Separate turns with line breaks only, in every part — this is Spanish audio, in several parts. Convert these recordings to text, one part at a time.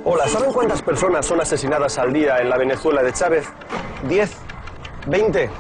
Hola, ¿saben cuántas personas son asesinadas al día en la Venezuela de Chávez? ¿10? ¿20?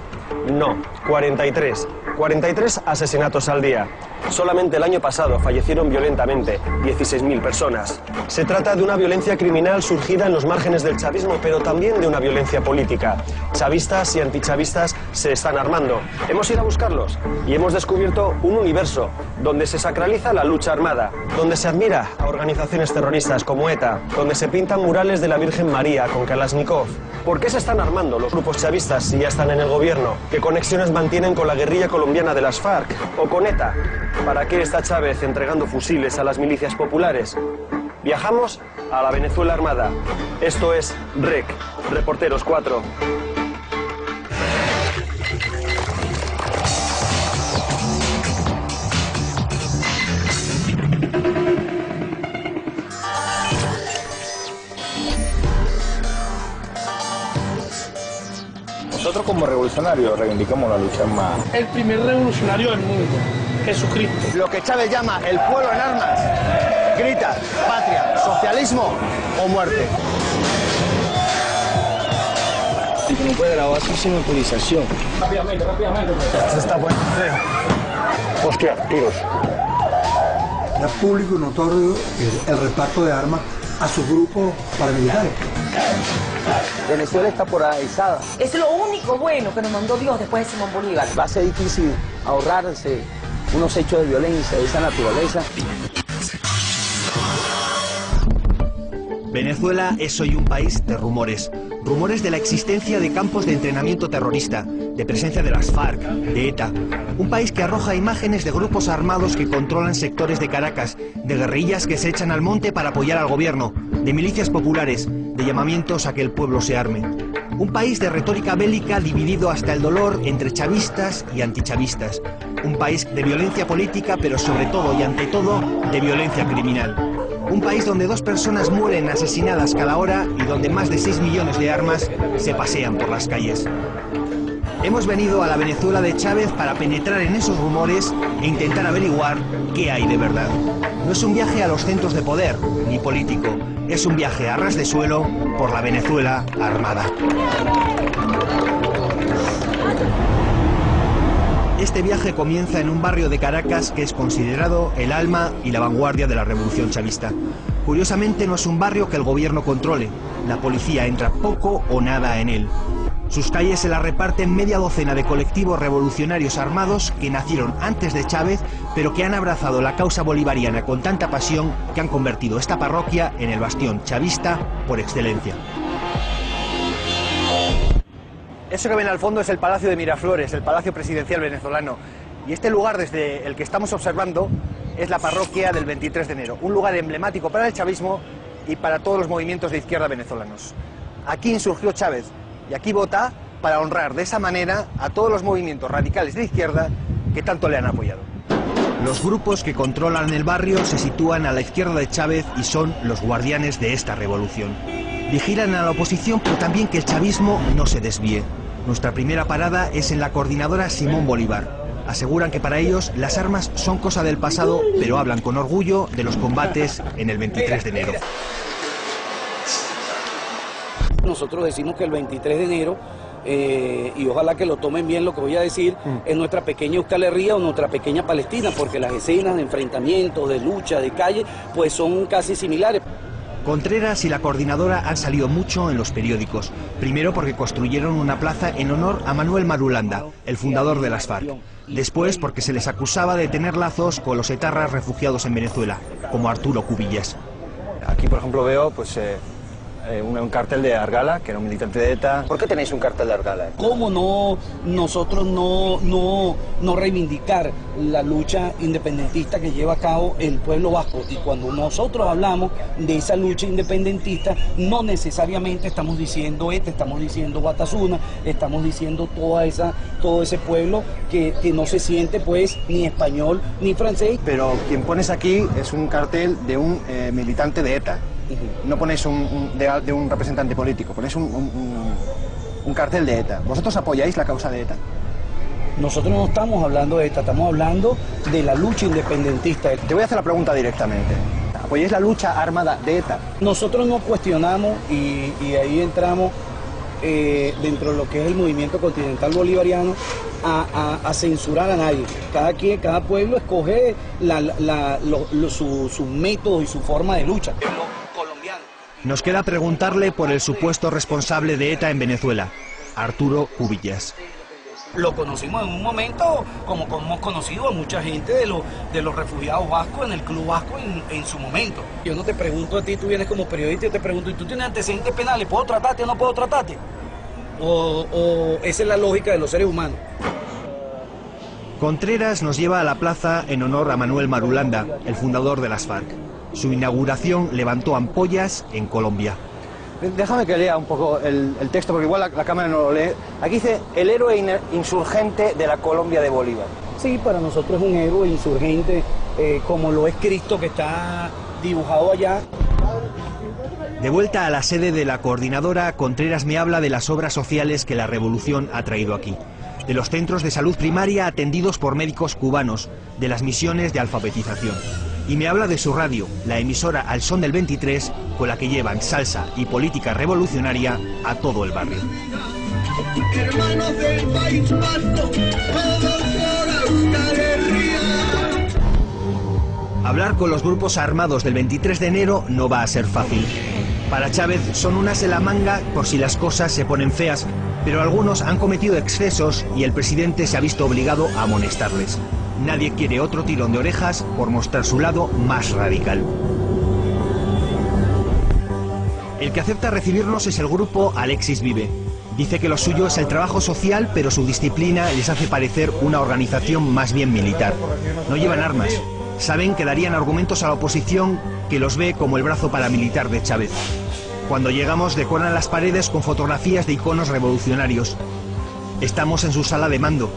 No, 43. 43 asesinatos al día. Solamente el año pasado fallecieron violentamente 16.000 personas. Se trata de una violencia criminal surgida en los márgenes del chavismo, pero también de una violencia política. Chavistas y antichavistas se están armando. Hemos ido a buscarlos y hemos descubierto un universo donde se sacraliza la lucha armada, donde se admira a organizaciones terroristas como ETA, donde se pintan murales de la Virgen María con Kalashnikov. ¿Por qué se están armando los grupos chavistas si ya están en el gobierno? ¿Qué conexiones mantienen con la guerrilla colombiana de las FARC o con ETA? ¿Para qué está Chávez entregando fusiles a las milicias populares? Viajamos a la Venezuela armada. Esto es REC, Reporteros 4.
Nosotros como revolucionarios reivindicamos la lucha armada.
El primer revolucionario del mundo, Jesucristo.
Lo que Chávez llama el pueblo en armas, grita patria, socialismo o muerte.
No puede grabar así sin autorización.
Rápidamente.
Se está poniendo feo.
Hostia, tiros.
Era público y notorio el reparto de armas a sus grupos paramilitares.
Venezuela está polarizada.
Es lo único bueno que nos mandó Dios después de Simón Bolívar.
Va a ser difícil ahorrarse unos hechos de violencia de esa naturaleza.
Venezuela es hoy un país de rumores. Rumores de la existencia de campos de entrenamiento terrorista, de presencia de las FARC, de ETA. Un país que arroja imágenes de grupos armados que controlan sectores de Caracas, de guerrillas que se echan al monte para apoyar al gobierno, de milicias populares, de llamamientos a que el pueblo se arme. Un país de retórica bélica dividido hasta el dolor entre chavistas y antichavistas. Un país de violencia política, pero sobre todo y ante todo, de violencia criminal. Un país donde 2 personas mueren asesinadas cada hora y donde más de 6 millones de armas se pasean por las calles. Hemos venido a la Venezuela de Chávez para penetrar en esos rumores e intentar averiguar qué hay de verdad. No es un viaje a los centros de poder, ni político. Es un viaje a ras de suelo por la Venezuela armada. Este viaje comienza en un barrio de Caracas que es considerado el alma y la vanguardia de la revolución chavista. Curiosamente no es un barrio que el gobierno controle. La policía entra poco o nada en él. Sus calles se las reparten media docena de colectivos revolucionarios armados que nacieron antes de Chávez, pero que han abrazado la causa bolivariana con tanta pasión que han convertido esta parroquia en el bastión chavista por excelencia.
Eso que ven al fondo es el Palacio de Miraflores, el Palacio Presidencial venezolano. Y este lugar desde el que estamos observando es la parroquia del 23 de enero, un lugar emblemático para el chavismo y para todos los movimientos de izquierda venezolanos. Aquí insurgió Chávez y aquí vota para honrar de esa manera a todos los movimientos radicales de izquierda que tanto le han apoyado.
Los grupos que controlan el barrio se sitúan a la izquierda de Chávez y son los guardianes de esta revolución. Vigilan a la oposición, pero también que el chavismo no se desvíe. Nuestra primera parada es en la coordinadora Simón Bolívar. Aseguran que para ellos las armas son cosa del pasado, pero hablan con orgullo de los combates en el 23 de enero.
Nosotros decimos que el 23 de enero, y ojalá que lo tomen bien lo que voy a decir, es nuestra pequeña Euskal Herria o nuestra pequeña Palestina, porque las escenas de enfrentamientos, de lucha, de calle, pues son casi similares.
Contreras y la coordinadora han salido mucho en los periódicos. Primero porque construyeron una plaza en honor a Manuel Marulanda, el fundador de las FARC. Después porque se les acusaba de tener lazos con los etarras refugiados en Venezuela, como Arturo Cubillas.
Aquí, por ejemplo, veo pues, un cartel de Argala, que era un militante de ETA.
¿Por qué tenéis un cartel de Argala?
¿Cómo no nosotros no reivindicar la lucha independentista que lleva a cabo el pueblo vasco? Y cuando nosotros hablamos de esa lucha independentista, no necesariamente estamos diciendo estamos diciendo Batasuna, estamos diciendo todo ese pueblo que no se siente pues ni español ni francés.
Pero quien pones aquí es un cartel de un militante de ETA. No ponéis de un representante político, ponéis un cartel de ETA. ¿Vosotros apoyáis la causa de ETA?
Nosotros no estamos hablando de ETA, estamos hablando de la lucha independentista.
Te voy a hacer la pregunta directamente. cuerpo, y es la lucha armada de ETA.
Nosotros no cuestionamos y ahí entramos dentro de lo que es el movimiento continental bolivariano a censurar a nadie. Cada pueblo escoge sus métodos y su forma de lucha.
Nos queda preguntarle por el supuesto responsable de ETA en Venezuela, Arturo Cubillas.
Lo conocimos en un momento como hemos conocido a mucha gente de los refugiados vascos en el Club Vasco en su momento. Yo no te pregunto a ti, tú vienes como periodista y yo te pregunto, ¿y tú tienes antecedentes penales? ¿Puedo tratarte o no puedo tratarte? ¿O esa es la lógica de los seres humanos?
Contreras nos lleva a la plaza en honor a Manuel Marulanda, el fundador de las FARC. Su inauguración levantó ampollas en Colombia.
Déjame que lea un poco el texto, porque igual la cámara no lo lee. Aquí dice, el héroe insurgente de la Colombia de Bolívar.
Sí, para nosotros es un héroe insurgente, como lo es Cristo, que está dibujado allá.
De vuelta a la sede de la coordinadora, Contreras me habla de las obras sociales que la revolución ha traído aquí. De los centros de salud primaria atendidos por médicos cubanos, de las misiones de alfabetización. Y me habla de su radio, la emisora Al Son del 23, con la que llevan salsa y política revolucionaria a todo el barrio. Hablar con los grupos armados del 23 de enero no va a ser fácil. Para Chávez son unas en la manga por si las cosas se ponen feas, pero algunos han cometido excesos y el presidente se ha visto obligado a amonestarles. Nadie quiere otro tirón de orejas por mostrar su lado más radical. El que acepta recibirnos es el grupo Alexis Vive. Dice que lo suyo es el trabajo social, pero su disciplina les hace parecer una organización más bien militar. No llevan armas. Saben que darían argumentos a la oposición, que los ve como el brazo paramilitar de Chávez. Cuando llegamos decoran las paredes con fotografías de iconos revolucionarios. Estamos en su sala de mando.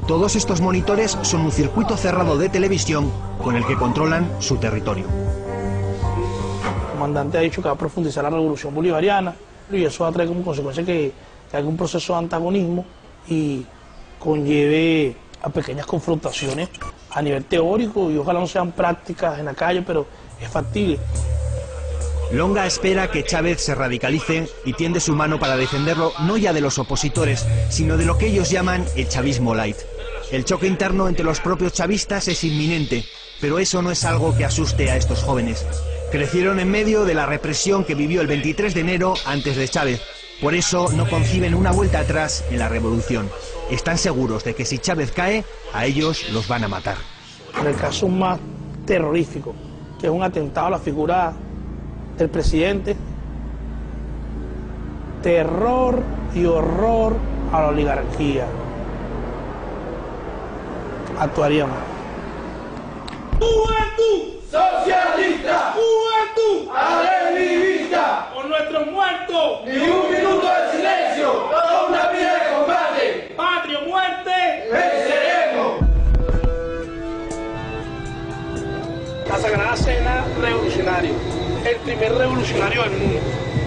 Todos estos monitores son un circuito cerrado de televisión con el que controlan su territorio.
El comandante ha dicho que va a profundizar la revolución bolivariana y eso va a traer como consecuencia que haya un proceso de antagonismo y conlleve a pequeñas confrontaciones a nivel teórico y ojalá no sean prácticas en la calle, pero es factible.
Longa espera que Chávez se radicalice y tiende su mano para defenderlo no ya de los opositores, sino de lo que ellos llaman el chavismo light. El choque interno entre los propios chavistas es inminente, pero eso no es algo que asuste a estos jóvenes. Crecieron en medio de la represión que vivió el 23 de enero antes de Chávez. Por eso no conciben una vuelta atrás en la revolución. Están seguros de que si Chávez cae, a ellos los van a matar.
En el caso más terrorífico, que es un atentado a la figura del presidente, terror y horror a la oligarquía. Actuaríamos.
¡Juventud socialista! ¡Juventud adelivista! ¡Por nuestros muertos! ¡Ni un minuto de silencio! ¡Toda una vida de combate! ¡Patria o muerte! ¡Venceremos!
La Sagrada Cena revolucionario. El primer revolucionario del mundo,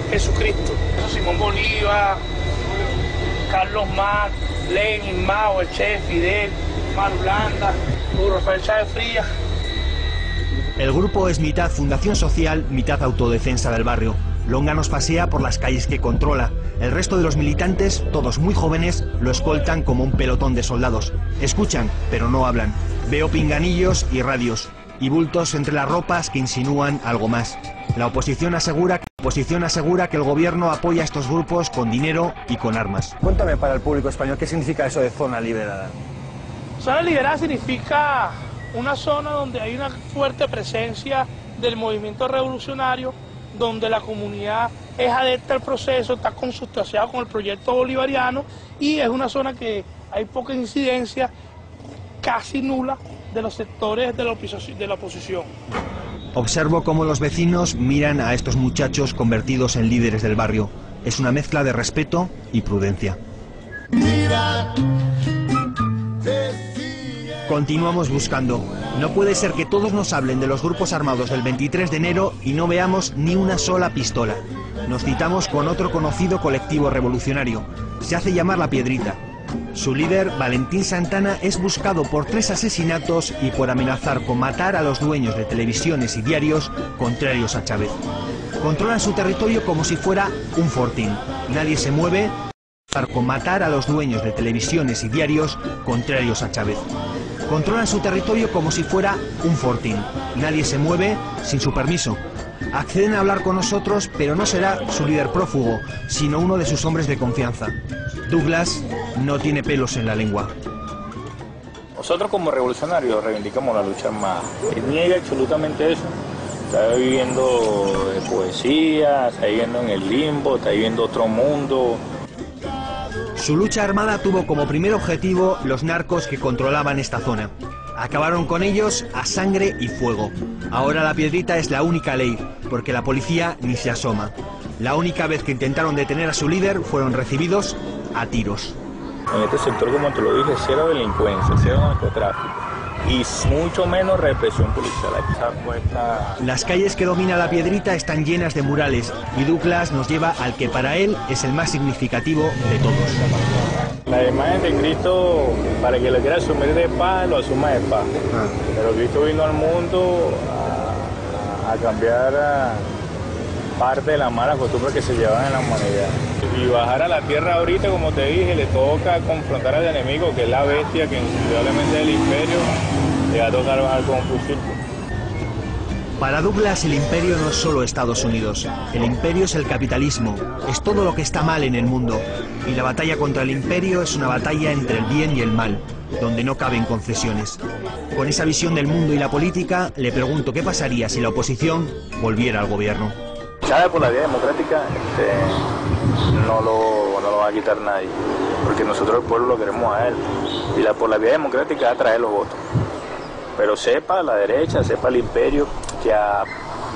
Jesucristo. Simón Bolívar, Carlos Marx, Lenin, Mao, el Che, Fidel, Marulanda, Rafael Chávez Frías.
El grupo es mitad fundación social, mitad autodefensa del barrio. Longa nos pasea por las calles que controla. El resto de los militantes, todos muy jóvenes, lo escoltan como un pelotón de soldados. Escuchan, pero no hablan. Veo pinganillos y radios, y bultos entre las ropas que insinúan algo más. La oposición asegura que el gobierno apoya a estos grupos con dinero y con armas.
Cuéntame para el público español, ¿qué significa eso de zona liberada?
Zona liberada significa una zona donde hay una fuerte presencia del movimiento revolucionario, donde la comunidad es adepta al proceso, está consustanciada con el proyecto bolivariano y es una zona que hay poca incidencia, casi nula, de los sectores de la oposición.
Observo cómo los vecinos miran a estos muchachos convertidos en líderes del barrio. Es una mezcla de respeto y prudencia. Continuamos buscando. No puede ser que todos nos hablen de los grupos armados del 23 de enero y no veamos ni una sola pistola. Nos citamos con otro conocido colectivo revolucionario. Se hace llamar La Piedrita. Su líder, Valentín Santana, es buscado por 3 asesinatos y por amenazar con matar a los dueños de televisiones y diarios contrarios a Chávez. Controlan su territorio como si fuera un fortín. Nadie se mueve con matar a los dueños de televisiones y diarios contrarios a Chávez. Controlan su territorio como si fuera un fortín. Nadie se mueve sin su permiso. Acceden a hablar con nosotros, pero no será su líder prófugo, sino uno de sus hombres de confianza. Douglas no tiene pelos en la lengua.
Nosotros como revolucionarios reivindicamos la lucha armada. Él niega absolutamente eso. Está viviendo de poesía, está viviendo en el limbo, está viviendo otro mundo.
Su lucha armada tuvo como primer objetivo los narcos que controlaban esta zona. Acabaron con ellos a sangre y fuego. Ahora la piedrita es la única ley, porque la policía ni se asoma. La única vez que intentaron detener a su líder fueron recibidos a tiros.
En este sector, como te lo dije, cero delincuencia, cero narcotráfico y mucho menos represión policial.
Las calles que domina la piedrita están llenas de murales y Douglas nos lleva al que para él es el más significativo de todos.
La imagen de Cristo, para que lo quiera asumir de paz, lo asuma de paz. Pero Cristo vino al mundo a cambiar parte de las malas costumbres que se llevan en la humanidad. Y bajar a la tierra ahorita, como te dije, le toca confrontar al enemigo, que es la bestia, que indudablemente es el imperio, le va a tocar bajar con un fusil.
Para Douglas el imperio no es solo Estados Unidos, el imperio es el capitalismo, es todo lo que está mal en el mundo. Y la batalla contra el imperio es una batalla entre el bien y el mal, donde no caben concesiones. Con esa visión del mundo y la política, le pregunto qué pasaría si la oposición volviera al gobierno.
Chávez por la vía democrática no lo va a quitar nadie, porque nosotros el pueblo lo queremos a él, y por la vía democrática va a traer los votos. Pero sepa la derecha, sepa el imperio, que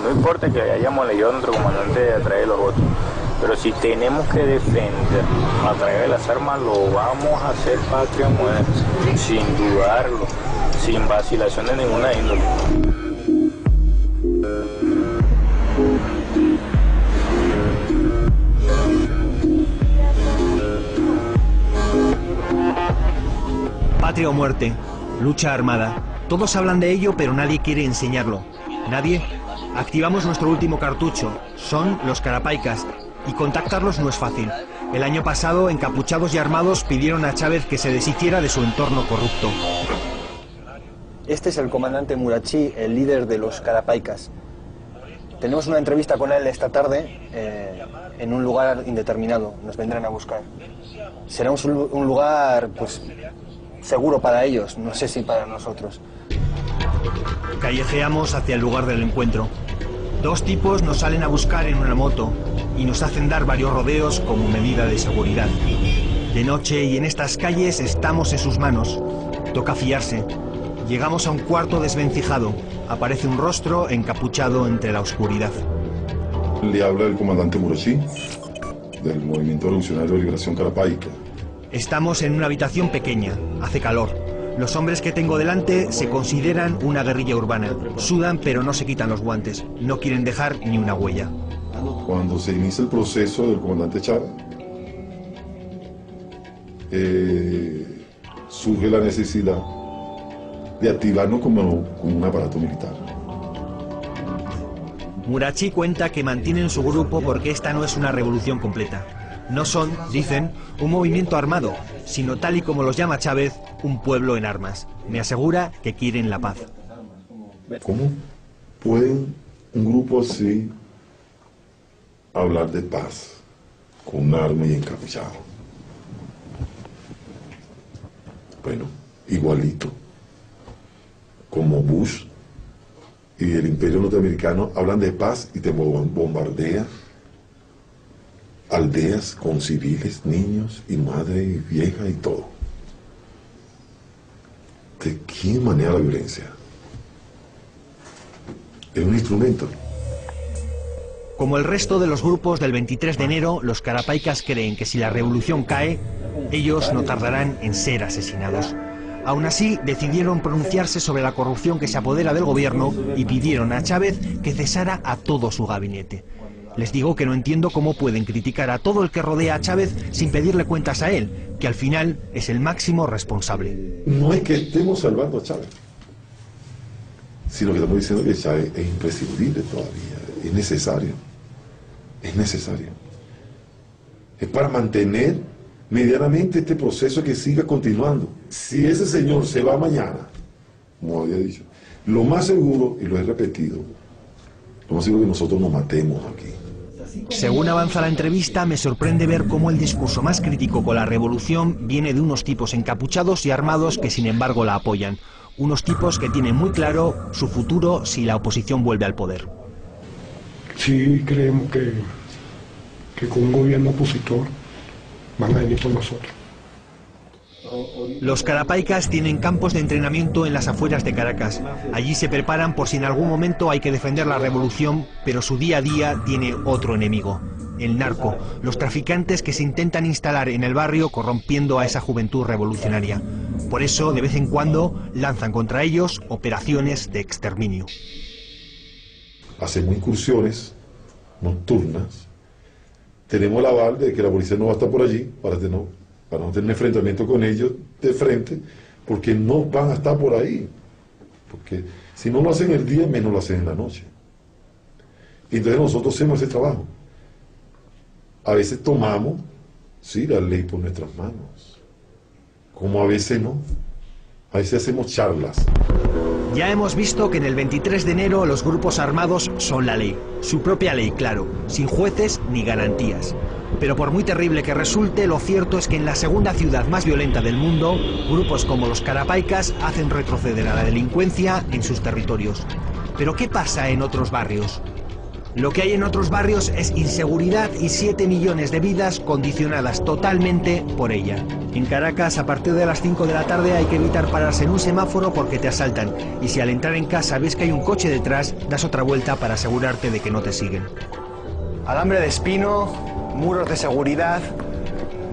no importa que hayamos elegido a nuestro comandante a traer los votos, pero si tenemos que defender a través de las armas, lo vamos a hacer patria o muerte, sin dudarlo, sin vacilación de ninguna índole.
Patria o muerte, lucha armada. Todos hablan de ello, pero nadie quiere enseñarlo. ¿Nadie? Activamos nuestro último cartucho. Son los Carapaicas. Y contactarlos no es fácil. El año pasado, encapuchados y armados, pidieron a Chávez que se deshiciera de su entorno corrupto.
Este es el comandante Murachí, el líder de los Carapaicas. Tenemos una entrevista con él esta tarde en un lugar indeterminado. Nos vendrán a buscar. Será un lugar, pues, seguro para ellos, no sé si para nosotros.
Callejeamos hacia el lugar del encuentro. 2 tipos nos salen a buscar en una moto y nos hacen dar varios rodeos como medida de seguridad. De noche y en estas calles estamos en sus manos. Toca fiarse. Llegamos a un cuarto desvencijado. Aparece un rostro encapuchado entre la oscuridad.
Le habla el comandante Murachí, del Movimiento Revolucionario de Liberación Carapaica.
Estamos en una habitación pequeña. Hace calor. Los hombres que tengo delante se consideran una guerrilla urbana. Sudan pero no se quitan los guantes. No quieren dejar ni una huella.
Cuando se inicia el proceso del comandante Chávez, surge la necesidad de activarnos como un aparato militar.
Murachí cuenta que mantienen su grupo porque esta no es una revolución completa. No son, dicen, un movimiento armado, sino tal y como los llama Chávez, un pueblo en armas. Me asegura que quieren la paz.
¿Cómo pueden un grupo así hablar de paz con un arma y encapuchado? Bueno, igualito como Bush y el imperio norteamericano hablan de paz y te bombardean aldeas con civiles, niños y madres y viejas y todo. ¿De quién maneja la violencia? Es un instrumento.
Como el resto de los grupos del 23 de enero, los Carapaicas creen que si la revolución cae, ellos no tardarán en ser asesinados. Aún así, decidieron pronunciarse sobre la corrupción que se apodera del gobierno y pidieron a Chávez que cesara a todo su gabinete. Les digo que no entiendo cómo pueden criticar a todo el que rodea a Chávez sin pedirle cuentas a él, que al final es el máximo responsable.
No es que estemos salvando a Chávez, sino que estamos diciendo que Chávez es imprescindible todavía, es necesario, es necesario. Es para mantener medianamente este proceso que siga continuando. Si ese señor se va mañana, como había dicho, lo más seguro, y lo he repetido, lo más seguro es que nosotros nos matemos aquí.
Según avanza la entrevista, me sorprende ver cómo el discurso más crítico con la revolución viene de unos tipos encapuchados y armados que sin embargo la apoyan. Unos tipos que tienen muy claro su futuro si la oposición vuelve al poder.
Sí creemos que con un gobierno opositor van a venir por nosotros.
Los carapaicas tienen campos de entrenamiento en las afueras de Caracas. Allí se preparan por si en algún momento hay que defender la revolución, pero su día a día tiene otro enemigo, el narco, los traficantes que se intentan instalar en el barrio corrompiendo a esa juventud revolucionaria. Por eso, de vez en cuando, lanzan contra ellos operaciones de exterminio.
Hacemos incursiones nocturnas. Tenemos el aval de que la policía no va a estar por allí para no tener enfrentamiento con ellos de frente, porque no van a estar por ahí. Porque si no lo hacen el día, menos lo hacen en la noche. Y entonces nosotros hacemos ese trabajo. A veces tomamos, sí, la ley por nuestras manos. Como a veces no. A veces hacemos charlas.
Ya hemos visto que en el 23 de enero los grupos armados son la ley. Su propia ley, claro, sin jueces ni garantías. Pero por muy terrible que resulte, lo cierto es que en la segunda ciudad más violenta del mundo, grupos como los carapaicas hacen retroceder a la delincuencia en sus territorios. ¿Pero qué pasa en otros barrios? Lo que hay en otros barrios es inseguridad y 7 millones de vidas condicionadas totalmente por ella. En Caracas, a partir de las 5 de la tarde hay que evitar pararse en un semáforo porque te asaltan. Y si al entrar en casa ves que hay un coche detrás, das otra vuelta para asegurarte de que no te siguen.
Alambre de espino, muros de seguridad,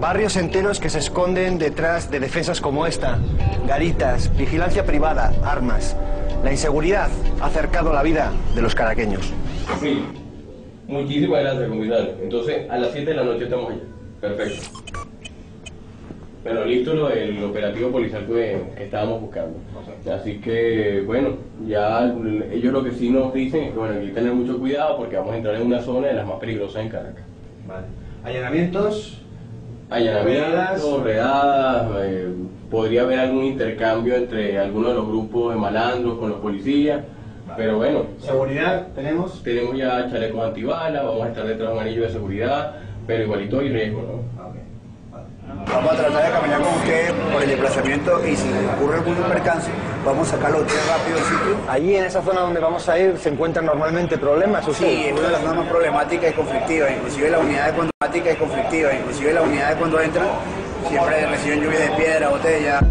barrios enteros que se esconden detrás de defensas como esta, garitas, vigilancia privada, armas. La inseguridad ha acercado la vida de los caraqueños.
Sí, muchísimas gracias, comisario. Entonces, a las 7 de la noche estamos allá. Perfecto. Pero listo lo del operativo policial que estábamos buscando. Así que, bueno, ya ellos lo que sí nos dicen es que, bueno, hay que tener mucho cuidado porque vamos a entrar en una zona de las más peligrosas en Caracas.
Vale. ¿Allanamientos?
Allanamientos, redadas, podría haber algún intercambio entre algunos de los grupos de malandros con los policías. Pero bueno.
¿Seguridad tenemos?
Tenemos ya chalecos antibalas, vamos a estar detrás de un anillo de seguridad, pero igualito hay riesgo, ¿no?
Vamos a tratar de caminar con usted por el desplazamiento y si ocurre algún percance, vamos a sacarlo usted rápido del sitio.
Allí en esa zona donde vamos a ir se encuentran normalmente problemas.
Sí, es una de las zonas más problemáticas y conflictivas, inclusive las unidades cuando entran, siempre reciben lluvia de piedra, botella.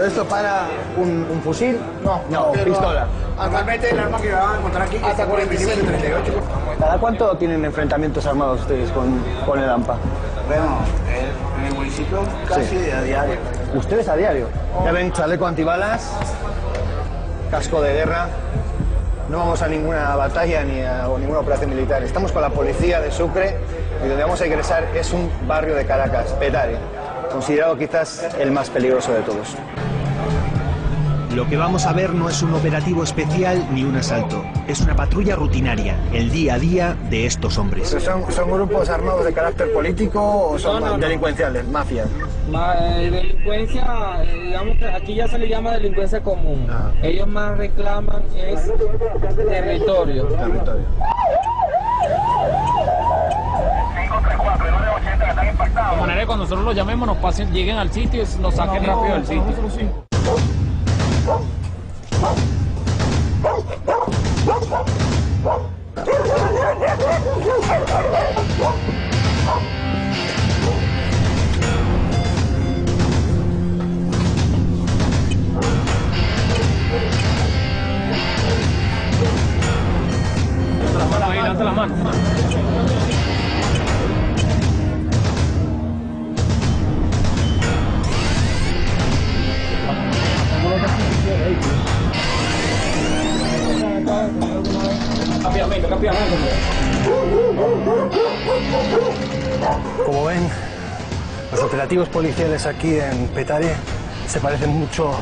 ¿Esto para un fusil? No, pistola.
Actualmente el arma que van a encontrar aquí hasta 45 y 38.
¿Cada cuánto tienen enfrentamientos armados ustedes con el AMPA?
Bueno, en el municipio casi a diario.
¿Ustedes a diario? Ya ven, chaleco antibalas, casco de guerra. No vamos a ninguna batalla ni a ninguna operación militar. Estamos con la policía de Sucre y donde vamos a ingresar es un barrio de Caracas, Petare, considerado quizás el más peligroso de todos.
Lo que vamos a ver no es un operativo especial ni un asalto, es una patrulla rutinaria, el día a día de estos hombres.
¿Son grupos armados de carácter político o son delincuenciales, mafias?
Delincuencia, digamos que aquí ya se le llama delincuencia común. Ellos más reclaman es territorio.
De manera que cuando nosotros los llamemos, nos pasen, lleguen al sitio y nos saquen rápido del sitio. Levanta la mano. Rápidamente.
Como ven, los operativos policiales aquí en Petare se parecen mucho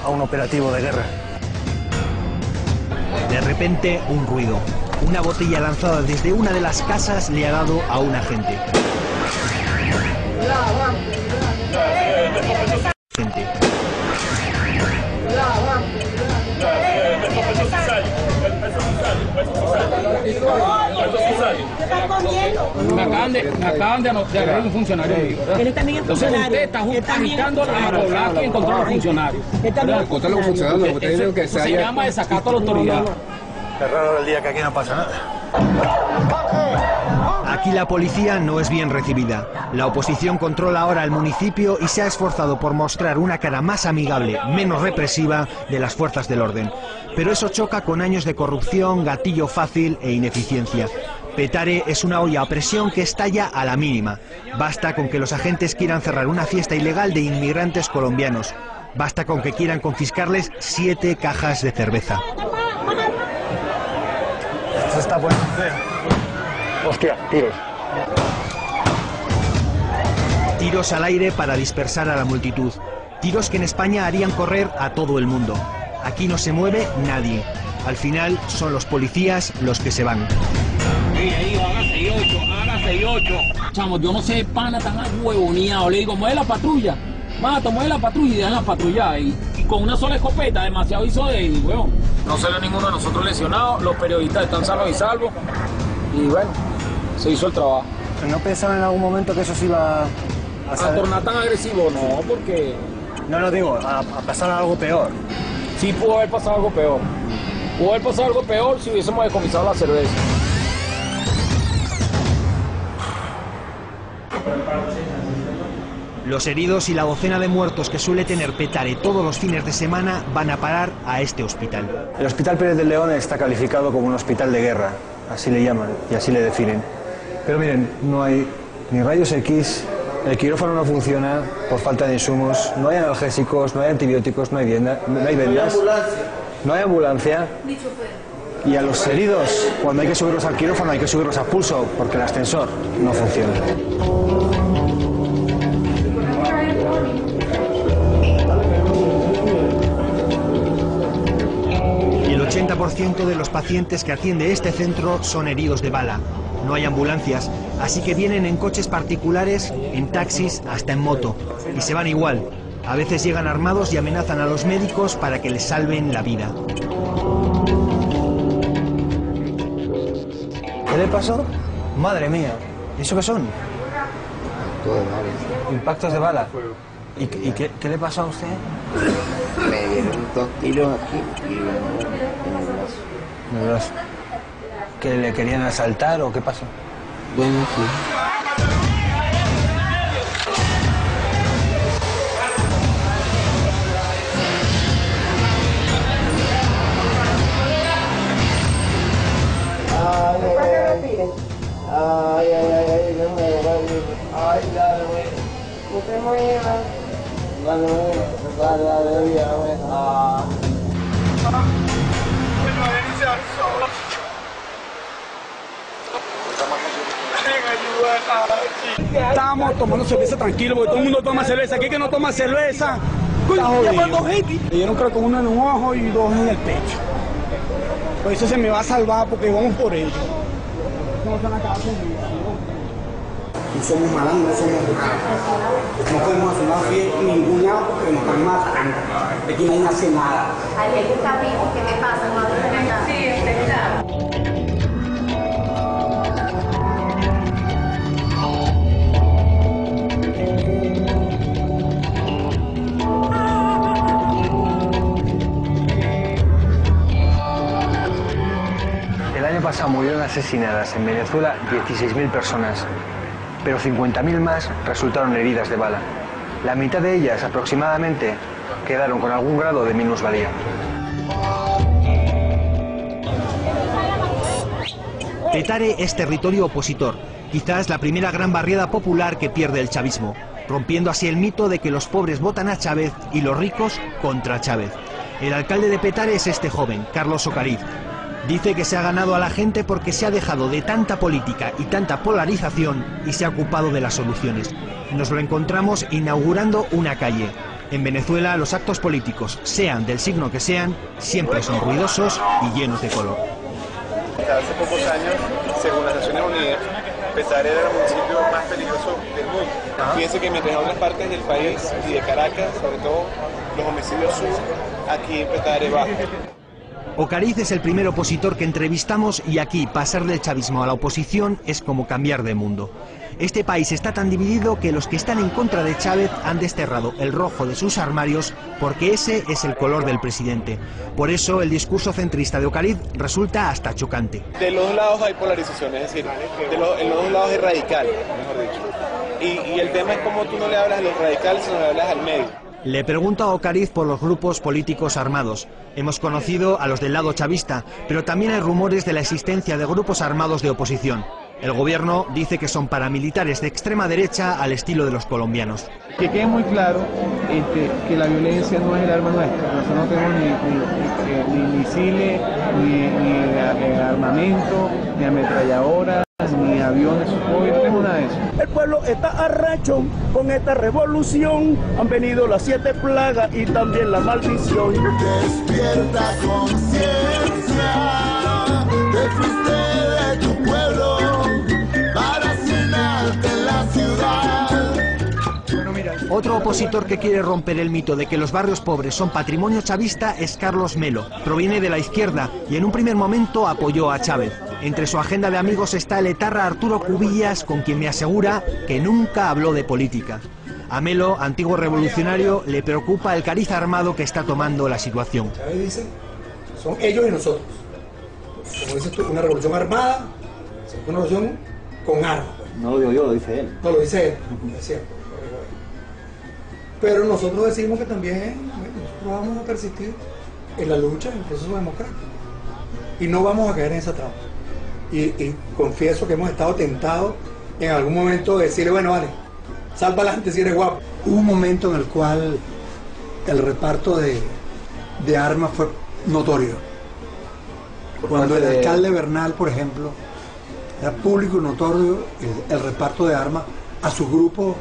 a un operativo de guerra.
De repente, un ruido. Una botella lanzada desde una de las casas le ha dado a un agente.
Me acaban de agarrar un funcionario mío, ¿verdad?
Él también es
Entonces
funcionario.
usted está agitando a la que encontró a los funcionarios.
Contra los funcionarios, usted dice que
Eso se llama desacato a la autoridad.
Es raro el día que aquí no pasa nada.
Aquí la policía no es bien recibida. La oposición controla ahora el municipio y se ha esforzado por mostrar una cara más amigable, menos represiva de las fuerzas del orden. Pero eso choca con años de corrupción, gatillo fácil e ineficiencia. Petare es una olla a presión que estalla a la mínima. Basta con que los agentes quieran cerrar una fiesta ilegal de inmigrantes colombianos. Basta con que quieran confiscarles 7 cajas de cerveza.
Se está poniendo feo. Hostia, tiros.
Tiros al aire para dispersar a la multitud. Tiros que en España harían correr a todo el mundo. Aquí no se mueve nadie. Al final son los policías los que se van.
Hágase 8. Chamo, yo no sé, pana tan huevoneado. Le digo, mueve la patrulla. Mato, mueve la patrulla y dejan la patrulla. Y con una sola escopeta, demasiado hizo de huevón. No salió ninguno de nosotros lesionado. Los periodistas están sanos y salvos. Y bueno, se hizo el trabajo.
¿No pensaban en algún momento que eso se iba
a tornar tan agresivo? No, porque...
No, digo, a pasar algo peor.
Sí pudo haber pasado algo peor. Pudo haber pasado algo peor si hubiésemos decomisado la cerveza.
Los heridos y la docena de muertos que suele tener Petare todos los fines de semana van a parar a este hospital.
El Hospital Pérez del León está calificado como un hospital de guerra, así le llaman y así le definen. Pero miren, no hay ni rayos X, el quirófano no funciona por falta de insumos, no hay analgésicos, no hay antibióticos, no hay vendas, no hay ambulancia. Y a los heridos, cuando hay que subirlos al quirófano, hay que subirlos a pulso porque el ascensor no funciona.
El 80% de los pacientes que atiende este centro son heridos de bala. No hay ambulancias, así que vienen en coches particulares, en taxis, hasta en moto. Y se van igual. A veces llegan armados y amenazan a los médicos para que les salven la vida.
¿Qué le pasó? Madre mía. ¿Y eso qué son? Impactos de bala. ¿Y qué le pasó a usted?
Me dieron 2 tiros aquí y uno en el brazo.
¿Que le querían asaltar o qué pasó?
Bueno, sí.
Estábamos tomando cerveza tranquilo porque todo el mundo toma cerveza. Aquí que no toma cerveza. Me dieron creo que uno en un ojo y 2 en el pecho. Por eso se me va a salvar porque vamos por ello. No somos malandros, no somos malos. No podemos hacer nada en ningún lado porque nos están matando. Aquí no hace nada.
Alguien está vivo, ¿qué te pasa? No hace nada. Sí, es verdad.
El año pasado murieron asesinadas en Venezuela 16.000 personas, pero 50.000 más resultaron heridas de bala. La mitad de ellas, aproximadamente, quedaron con algún grado de minusvalía.
Petare es territorio opositor, quizás la primera gran barriada popular que pierde el chavismo, rompiendo así el mito de que los pobres votan a Chávez y los ricos contra Chávez. El alcalde de Petare es este joven, Carlos Ocariz. Dice que se ha ganado a la gente porque se ha dejado de tanta política y tanta polarización y se ha ocupado de las soluciones. Nos lo encontramos inaugurando una calle. En Venezuela los actos políticos, sean del signo que sean, siempre son ruidosos y llenos de color.
Hace pocos años, según las Naciones Unidas, Petare era el municipio más peligroso del mundo. Fíjense que mientras en otras partes del país y de Caracas, sobre todo, los homicidios suben, aquí en Petare bajan.
Ocariz es el primer opositor que entrevistamos y aquí pasar del chavismo a la oposición es como cambiar de mundo. Este país está tan dividido que los que están en contra de Chávez han desterrado el rojo de sus armarios porque ese es el color del presidente. Por eso el discurso centrista de Ocariz resulta hasta chocante.
De los dos lados hay polarización, es decir, en los dos lados es radical, mejor dicho. Y el tema es cómo tú no le hablas a los radicales, sino le hablas al medio.
Le pregunto a Ocariz por los grupos políticos armados. Hemos conocido a los del lado chavista, pero también hay rumores de la existencia de grupos armados de oposición. El gobierno dice que son paramilitares de extrema derecha al estilo de los colombianos.
Que quede muy claro que la violencia no es el arma nuestra. Nosotros no tenemos ni misiles, ni armamento, ni ametralladoras, ni aviones, no tenemos nada de eso.
El pueblo está arrecho con esta revolución. Han venido las 7 plagas y también la maldición.
Despierta conciencia, te fuiste de tu pueblo para hacinarte en la ciudad.
Otro opositor que quiere romper el mito de que los barrios pobres son patrimonio chavista es Carlos Melo. Proviene de la izquierda y en un primer momento apoyó a Chávez. Entre su agenda de amigos está el etarra Arturo Cubillas, con quien me asegura que nunca habló de política. A Melo, antiguo revolucionario, le preocupa el cariz armado que está tomando la situación.
Chávez dice, son ellos y nosotros. Como dices tú, una revolución armada, una revolución con armas.
No lo digo yo, lo dice él.
No, lo dice él, es cierto. Pero nosotros decimos que también nosotros vamos a persistir en la lucha, en el proceso democrático. Y no vamos a caer en esa trampa. Y confieso que hemos estado tentados en algún momento de decirle, bueno, vale, sal para adelante si eres guapo. Hubo un momento en el cual el reparto de armas fue notorio. Cuando el alcalde Bernal, por ejemplo, era público y notorio el reparto de armas a sus grupos,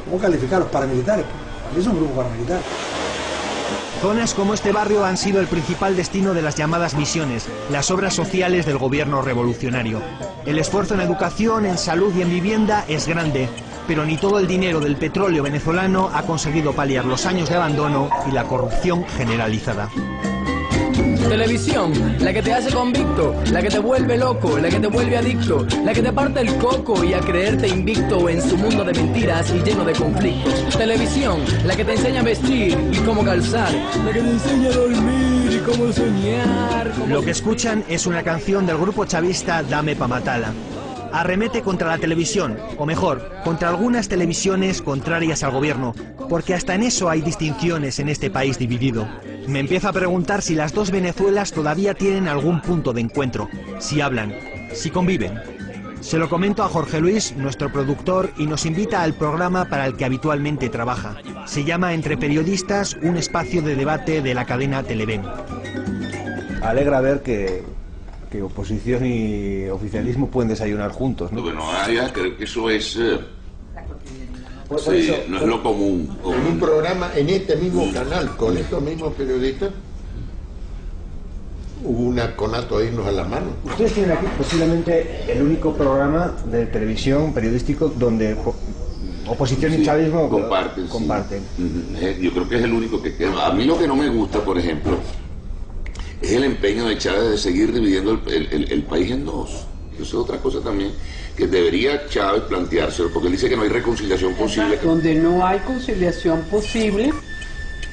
¿cómo calificarlos? Paramilitares. Para mí son grupos paramilitares.
Zonas como este barrio han sido el principal destino de las llamadas misiones, las obras sociales del gobierno revolucionario. El esfuerzo en educación, en salud y en vivienda es grande, pero ni todo el dinero del petróleo venezolano ha conseguido paliar los años de abandono y la corrupción generalizada.
Televisión, la que te hace convicto, la que te vuelve loco, la que te vuelve adicto, la que te parte el coco y a creerte invicto en su mundo de mentiras y lleno de conflictos. Televisión, la que te enseña a vestir y cómo calzar, la que te enseña a dormir y cómo soñar.
Lo que escuchan es una canción del grupo chavista Dame pa' Matala. Arremete contra la televisión, o mejor, contra algunas televisiones contrarias al gobierno, porque hasta en eso hay distinciones en este país dividido. Me empiezo a preguntar si las dos Venezuelas todavía tienen algún punto de encuentro, si hablan, si conviven. Se lo comento a Jorge Luis, nuestro productor, y nos invita al programa para el que habitualmente trabaja. Se llama Entre Periodistas, un espacio de debate de la cadena Televen.
Alegra ver que oposición y oficialismo pueden desayunar juntos, ¿no?
Bueno, creo que eso es...
Sí,
no es lo común.
En un programa, en este mismo canal, con estos mismos periodistas, hubo un conato a irnos a las manos.
Ustedes tienen aquí posiblemente el único programa de televisión periodístico donde oposición y chavismo comparten.
Sí. Yo creo que es el único que queda. A mí lo que no me gusta, por ejemplo, es el empeño de Chávez de seguir dividiendo el país en dos. Eso es otra cosa también que debería Chávez planteárselo, porque él dice que no hay reconciliación posible.
Donde no hay conciliación posible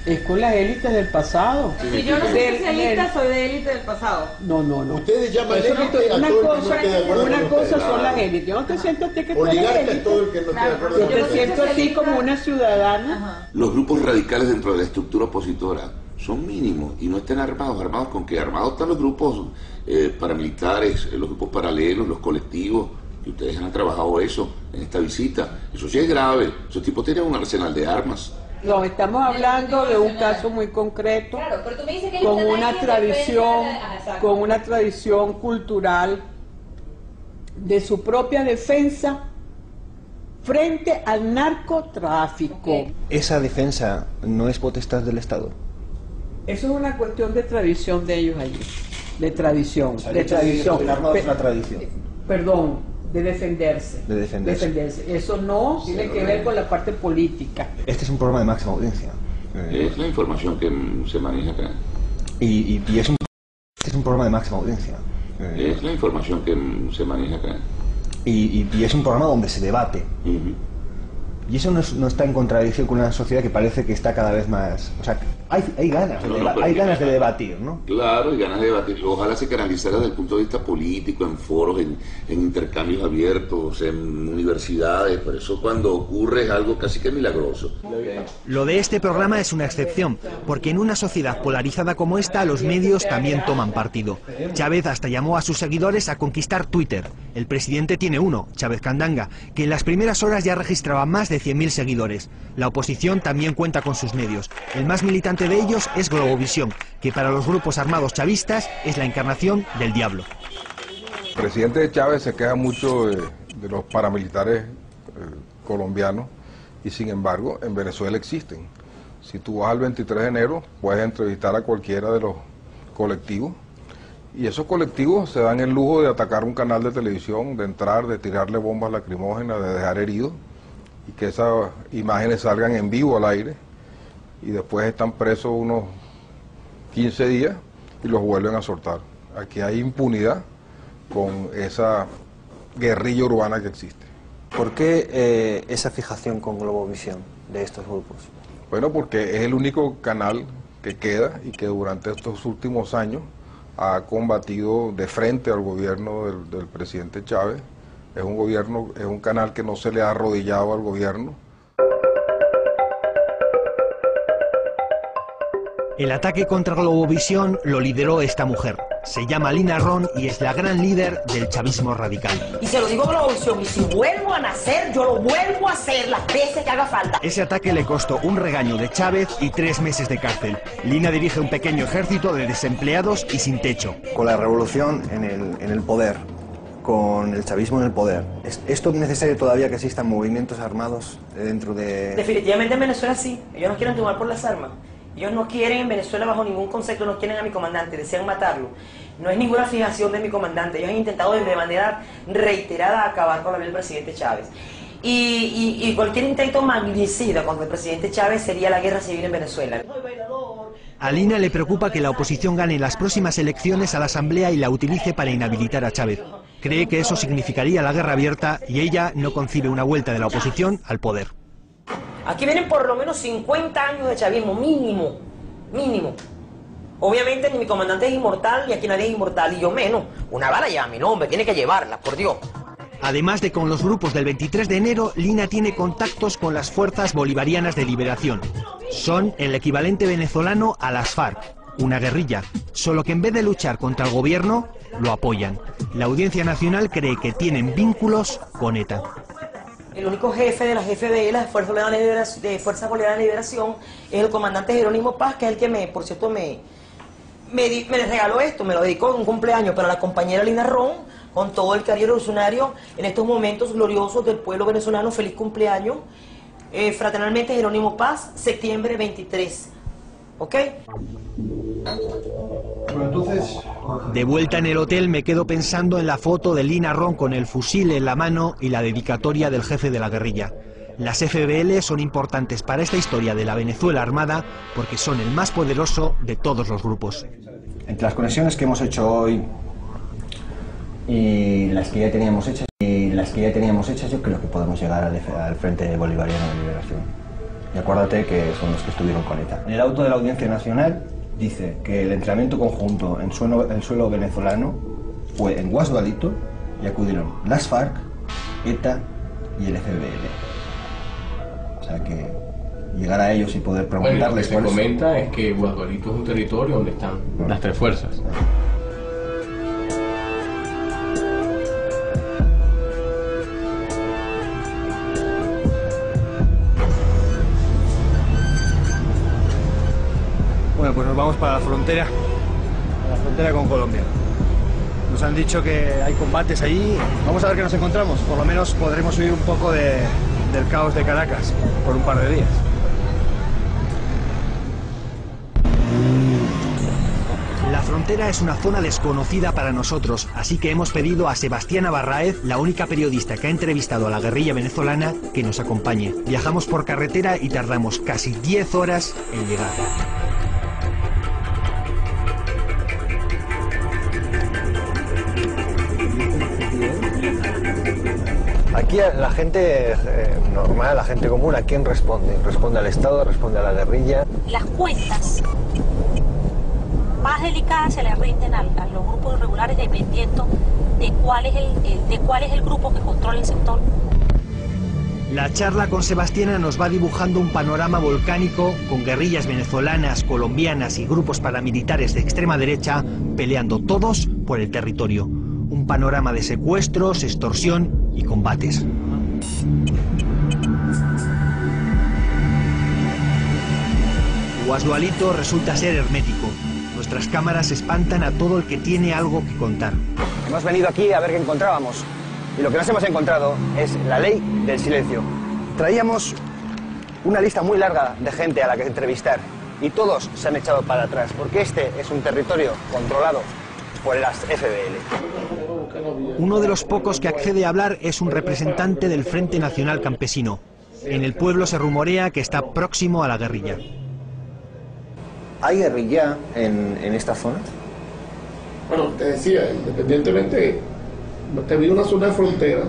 es con las élites del pasado.
Si yo no soy socialista, soy de élite del pasado.
No.
Ustedes llaman élite a todo el que no esté de acuerdo con
una cosa
ustedes.
son las élites. Yo no te siento a ti que tú eres
Oligarca
élite.
es todo el que no esté de acuerdo
Yo
con
te
ustedes.
siento a ti como una ciudadana.
Los grupos radicales dentro de la estructura opositora son mínimos y no estén armados. ¿Armados con qué? Armados están los grupos paramilitares, los grupos paralelos, los colectivos, que ustedes han trabajado eso en esta visita. Eso sí es grave. Esos tipos tienen un arsenal de armas.
No, estamos hablando de un caso muy concreto,
Claro, pero tú me dices que ellos
con
están
una
ahí en
tradición,
defensa de- exacto.
con una tradición cultural de su propia defensa frente al narcotráfico.
¿Esa defensa no es potestad del Estado?
Eso es una cuestión de tradición de ellos allí, de tradición, de tradición.
Es una tradición.
Perdón, de defenderse.
De defenderse.
Eso no tiene que ver con la parte política.
Este es un programa de máxima audiencia.
Es la información que se maneja acá.
Y este es un programa de máxima audiencia.
Es la información que se maneja acá.
Y es un programa donde se debate. Y eso no está en contradicción con una sociedad que parece que está cada vez más... O sea, hay ganas, hay ganas de debatir, ¿no?
Claro, hay ganas de debatir. Ojalá se canalizara desde el punto de vista político, en foros, en intercambios abiertos, en universidades. Por eso cuando ocurre es algo casi que milagroso.
Lo de este programa es una excepción, porque en una sociedad polarizada como esta, los medios también toman partido. Chávez hasta llamó a sus seguidores a conquistar Twitter. El presidente tiene uno, Chávez Candanga, que en las primeras horas ya registraba más de 100.000 seguidores. La oposición también cuenta con sus medios. El más militante de ellos es Globovisión, que para los grupos armados chavistas es la encarnación del diablo.
El presidente Chávez se queja mucho de los paramilitares colombianos y sin embargo en Venezuela existen. Si tú vas al 23 de enero puedes entrevistar a cualquiera de los colectivos y esos colectivos se dan el lujo de atacar un canal de televisión, de entrar, de tirarle bombas lacrimógenas, de dejar heridos y que esas imágenes salgan en vivo al aire y después están presos unos 15 días y los vuelven a soltar. Aquí hay impunidad con esa guerrilla urbana que existe.
¿Por qué esa fijación con Globovisión de estos grupos?
Bueno, porque es el único canal que queda y que durante estos últimos años ha combatido de frente al gobierno del presidente Chávez. Es un canal que no se le ha arrodillado al gobierno.
El ataque contra Globovisión lo lideró esta mujer. Se llama Lina Ron y es la gran líder del chavismo radical.
Y se lo digo a Globovisión, y si vuelvo a nacer, yo lo vuelvo a hacer las veces que haga falta.
Ese ataque le costó un regaño de Chávez y 3 meses de cárcel. Lina dirige un pequeño ejército de desempleados y sin techo.
Con la revolución en el poder, con el chavismo en el poder, ¿es necesario todavía que existan movimientos armados dentro de...?
Definitivamente en Venezuela sí. Ellos no quieren tomar por las armas. Ellos no quieren en Venezuela bajo ningún concepto, no quieren a mi comandante, desean matarlo. No es ninguna fijación de mi comandante. Ellos han intentado de manera reiterada acabar con la vida del presidente Chávez. Y cualquier intento magnicida contra el presidente Chávez sería la guerra civil en Venezuela.
A Lina le preocupa que la oposición gane las próximas elecciones a la Asamblea y la utilice para inhabilitar a Chávez. Cree que eso significaría la guerra abierta y ella no concibe una vuelta de la oposición al poder.
Aquí vienen por lo menos 50 años de chavismo, mínimo, mínimo. Obviamente ni mi comandante es inmortal, ni aquí nadie es inmortal, y yo menos. Una bala lleva mi nombre, tiene que llevarla, por Dios.
Además de con los grupos del 23 de enero, Lina tiene contactos con las Fuerzas Bolivarianas de Liberación. Son el equivalente venezolano a las FARC, una guerrilla, solo que en vez de luchar contra el gobierno, lo apoyan. La Audiencia Nacional cree que tienen vínculos con ETA.
El único jefe de las FBL, las Fuerzas Bolivarianas de Liberación, es el comandante Jerónimo Paz, que es el que por cierto, me regaló esto, me lo dedicó en un cumpleaños para la compañera Lina Ron, con todo el cariño revolucionario en estos momentos gloriosos del pueblo venezolano. Feliz cumpleaños. Fraternalmente Jerónimo Paz, septiembre 23. ¿Ok?
De vuelta en el hotel me quedo pensando en la foto de Lina Ron con el fusil en la mano y la dedicatoria del jefe de la guerrilla. Las FBL son importantes para esta historia de la Venezuela armada porque son el más poderoso de todos los grupos.
Entre las conexiones que hemos hecho hoy y las que ya teníamos hechas, yo creo que podemos llegar al Frente Bolivariano de Liberación. Y acuérdate que son los que estuvieron con ETA. En el auto de la Audiencia Nacional dice que el entrenamiento conjunto en suelo venezolano fue en Guasdualito y acudieron las FARC, ETA y el FBL. O sea que llegar a ellos y poder preguntarles...
Bueno, lo que se comenta es que Guasdualito es un territorio donde están las 3 fuerzas.
Bueno, pues nos vamos para la frontera con Colombia. Nos han dicho que hay combates allí. Vamos a ver qué nos encontramos. Por lo menos podremos huir un poco del caos de Caracas por un par de días.
La frontera es una zona desconocida para nosotros, así que hemos pedido a Sebastiana Barraez, la única periodista que ha entrevistado a la guerrilla venezolana, que nos acompañe. Viajamos por carretera y tardamos casi 10 horas en llegar.
Aquí la gente normal, la gente común, ¿a quién responde? ¿Responde al Estado? ¿Responde a la guerrilla?
Las cuentas más delicadas se le rinden a los grupos irregulares dependiendo de cuál es el grupo que controla el sector.
La charla con Sebastiana nos va dibujando un panorama volcánico con guerrillas venezolanas, colombianas y grupos paramilitares de extrema derecha peleando todos por el territorio. Un panorama de secuestros, extorsión y combates. Guasdualito resulta ser hermético. Nuestras cámaras espantan a todo el que tiene algo que contar.
Hemos venido aquí a ver qué encontrábamos. Y lo que nos hemos encontrado es la ley del silencio. Traíamos una lista muy larga de gente a la que entrevistar. Y todos se han echado para atrás, porque este es un territorio controlado por las FBL.
Uno de los pocos que accede a hablar es un representante del Frente Nacional Campesino. En el pueblo se rumorea que está próximo a la guerrilla.
¿Hay guerrilla en esta zona?
Bueno, te decía, independientemente, debido a una zona de frontera,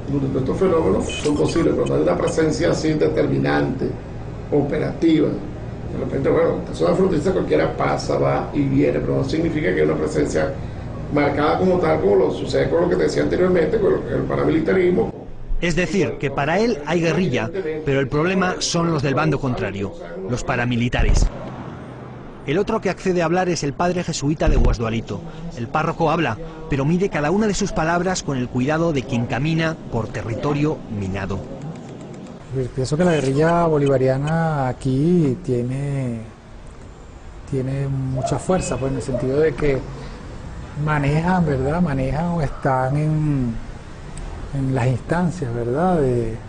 donde estos fenómenos son posibles, pero no hay una presencia así determinante, operativa. De repente, bueno, esta zona fronteriza cualquiera pasa, va y viene, pero no significa que haya una presencia marcada como tal, como lo sucede con lo que te decía anteriormente, con el paramilitarismo.
Es decir, que para él hay guerrilla, pero el problema son los del bando contrario, los paramilitares. El otro que accede a hablar es el padre jesuita de Guasdualito. El párroco habla, pero mide cada una de sus palabras con el cuidado de quien camina por territorio minado.
Pienso que la guerrilla bolivariana aquí tiene mucha fuerza, pues en el sentido de que manejan, ¿verdad? Manejan o están en las instancias, ¿verdad?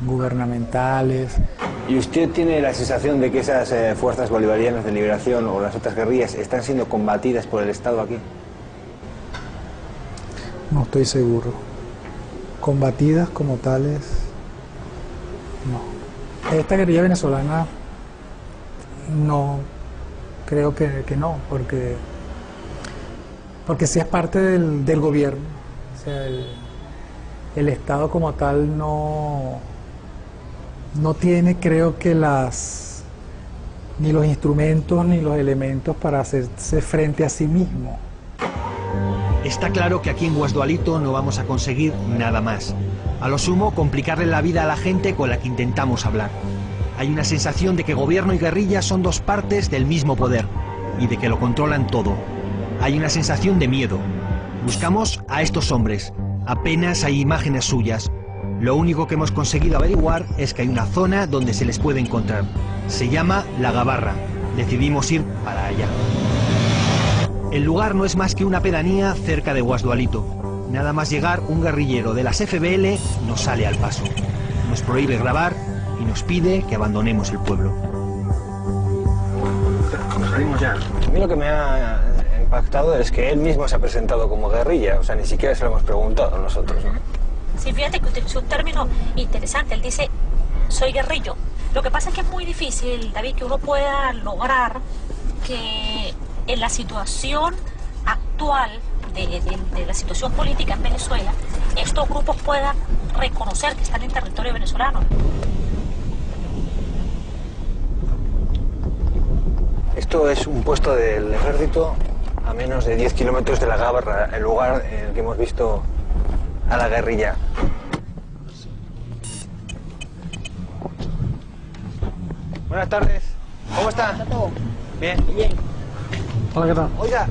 Gubernamentales.
¿Y usted tiene la sensación de que esas fuerzas bolivarianas de liberación o las otras guerrillas están siendo combatidas por el Estado aquí?
No estoy seguro. Combatidas como tales, no. Esta guerrilla venezolana no, creo que no, porque sí es parte del gobierno. O sea, el Estado como tal no tiene, creo que ni los instrumentos ni los elementos para hacerse frente a sí mismo.
Está claro que aquí en Guasdualito no vamos a conseguir nada más. A lo sumo, complicarle la vida a la gente con la que intentamos hablar. Hay una sensación de que gobierno y guerrilla son dos partes del mismo poder y de que lo controlan todo. Hay una sensación de miedo. Buscamos a estos hombres. Apenas hay imágenes suyas. Lo único que hemos conseguido averiguar es que hay una zona donde se les puede encontrar. Se llama La Gabarra. Decidimos ir para allá. El lugar no es más que una pedanía cerca de Guasdualito. Nada más llegar, un guerrillero de las FBL nos sale al paso. Nos prohíbe grabar y nos pide que abandonemos el pueblo.
Salimos ya. A mí lo que me ha impactado es que él mismo se ha presentado como guerrilla. O sea, ni siquiera se lo hemos preguntado nosotros, ¿no?
Sí, fíjate que utilizó un término interesante. Él dice, soy guerrillo. Lo que pasa es que es muy difícil, David, que uno pueda lograr que en la situación actual de la situación política en Venezuela, estos grupos puedan reconocer que están en territorio venezolano.
Esto es un puesto del ejército a menos de 10 kilómetros de La Gabarra, el lugar en el que hemos visto a la guerrilla. Buenas tardes. ¿Cómo está? Bien. Bien.
Hola, ¿qué tal?
Oiga.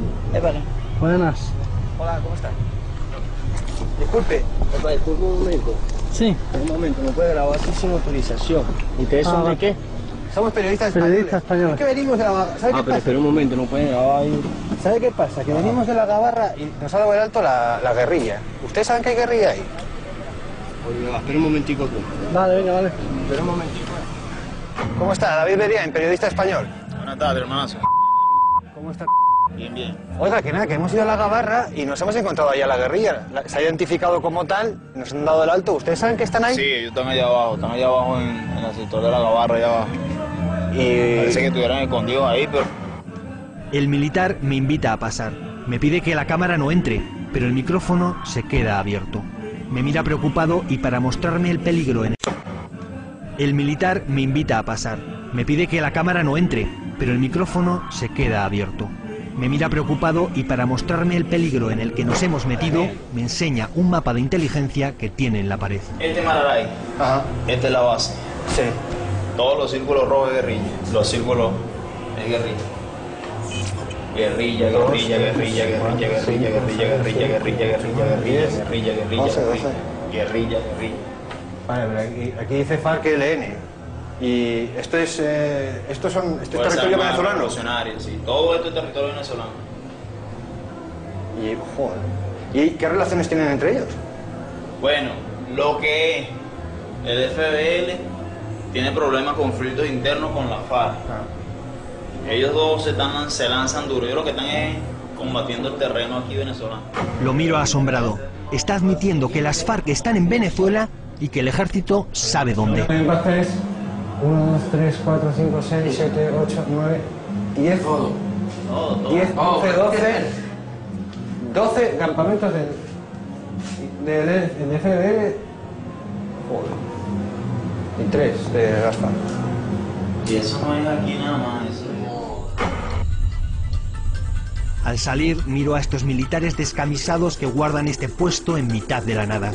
Buenas.
Hola, ¿cómo está? Disculpe.
Disculpe un momento.
Sí.
Un momento, ¿me puede grabar así sin autorización? ¿Ustedes son de qué?
Somos periodistas
españoles.
Es que venimos de la... ¿Sabe qué
pero
pasa?
espera un momento, no puede grabar ahí.
¿Sabe qué pasa? Que venimos de la Gabarra y nos ha dado el alto la guerrilla. ¿Ustedes saben que hay guerrilla ahí?
Oye, espera un momentico tú.
Vale, venga, vale. Espera un momentico. ¿Cómo está? David Bería, en Periodista Español.
Buenas tardes, hermanazo.
¿Cómo está?
Bien, bien.
Oiga, que nada, que hemos ido a la Gabarra y nos hemos encontrado ahí a la guerrilla. Se ha identificado como tal, nos han dado el alto. ¿Ustedes saben que están ahí?
Sí, ellos están allá abajo en el sector de la Gabarra, allá abajo.
Y...
parece que estuvieran escondidos ahí, pero...
El militar me invita a pasar. Me pide que la cámara no entre, pero el micrófono se queda abierto. Me mira preocupado y para mostrarme el peligro en... El militar me invita a pasar. Me pide que la cámara no entre, pero el micrófono se queda abierto. Me mira preocupado y para mostrarme el peligro en el que nos hemos metido, me enseña un mapa de inteligencia que tiene en la pared.
Este Mararay, esta es la base.
Sí.
Todos los círculos rojos es guerrilla, los círculos es guerrilla. Guerrilla, guerrilla, guerrilla, guerrilla, guerrilla, guerrilla, guerrilla, guerrilla, guerrilla, guerrilla, guerrilla, guerrilla, guerrilla.
Vale, pero aquí dice FARC-LN. Y esto es territorio venezolano.
Revolucionario, sí. Todo esto es territorio venezolano.
Y joder. ¿Y qué relaciones tienen entre ellos?
Bueno, lo que es el FBL tiene problemas, conflictos internos con la FARC. Ellos dos se lanzan duro. Ellos lo que están es combatiendo el terreno aquí venezolano.
Lo miro asombrado. Está admitiendo que las FARC están en Venezuela y que el ejército sabe dónde.
1, 2, 3, 4, 5, 6, 7, 8, 9, 10, 10, 11, 12 campamentos del FBL.
Joder. Y 3 de las FARC.
Y eso no es aquí nada más. Eso
Al salir, miro a estos militares descamisados que guardan este puesto en mitad de la nada.